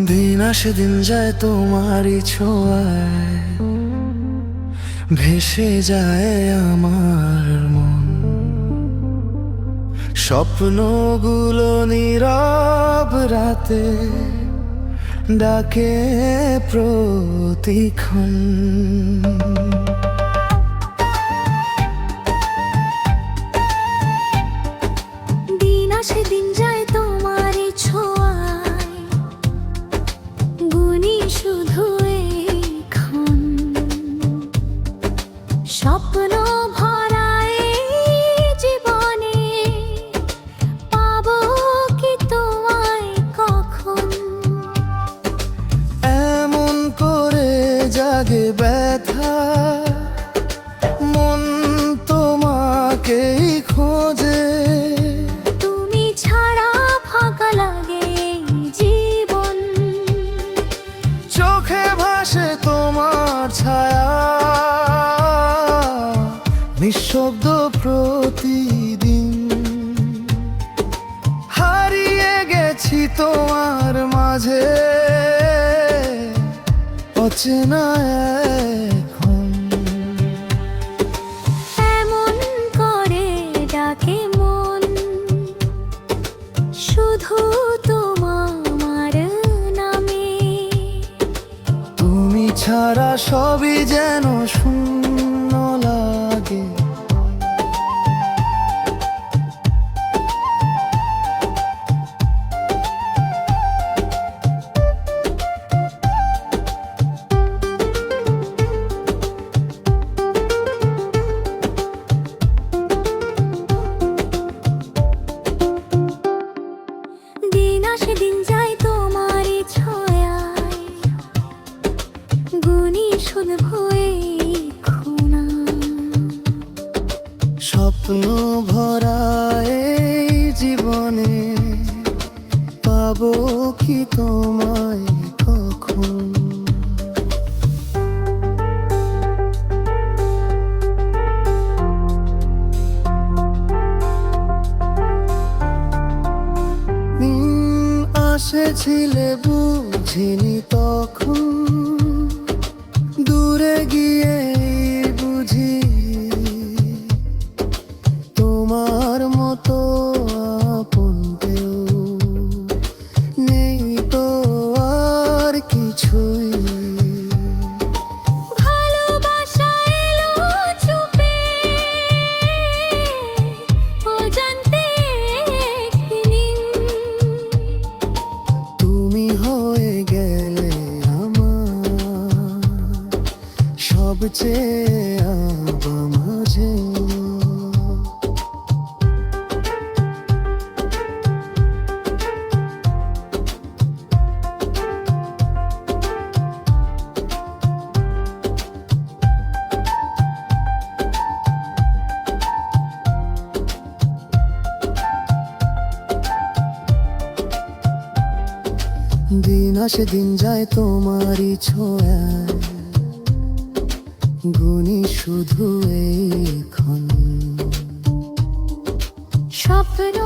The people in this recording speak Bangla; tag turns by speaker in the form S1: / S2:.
S1: দিন আসে দিন যায় তোমারই ছোঁয়ায়, ভেসে যায় আমার মন। স্বপ্নগুলো নীরব রাতে ডাকে প্রতিক্ষণ।
S2: দিন আসে দিন যায় তোমারই ছোঁয়ায়, গুনি শুধু এইক্ষণ। স্বপ্ন ভরায় জীবনে, পাবো কি তোমায় কখন?
S1: এমন করে জাগে ব্যথা, মন তোমাকেই খোঁজে।
S2: তুমি ছাড়া ফাঁকা লাগে জীবন,
S1: চোখে ভাসে তোমার ছায়া, নিঃশব্দ প্রতিদিন। হারিয়ে গেছি তোমার মাঝে, অচেনা এখন।
S2: এমন করে ডাকে মন, শুধু তোমার নামে।
S1: তুমি ছাড়া সবই যেন শূন্য লাগে।
S2: দিন আসে দিন যায় তোমারই ছোঁয়ায়, গুনি শুধু এইক্ষণ।
S1: স্বপ্ন ভরা এই জীবনে, পাবো কি তোমায় কখন? আসেছিলে বুঝিনি তখন, দূরে গিয়ে বুঝি তোমার মতো আপন কেউ নেই তো আর কিছুই।
S2: ভালোবাসা এলো চুপে, অজান্তে একদিন।
S1: তুমি হয়ে গেলে আমার সবচেয়ে মাঝে। দিন আসে দিন যায় তোমারই ছোঁয়ায়, গুনি শুধু এইক্ষণ।
S2: স্বপ্ন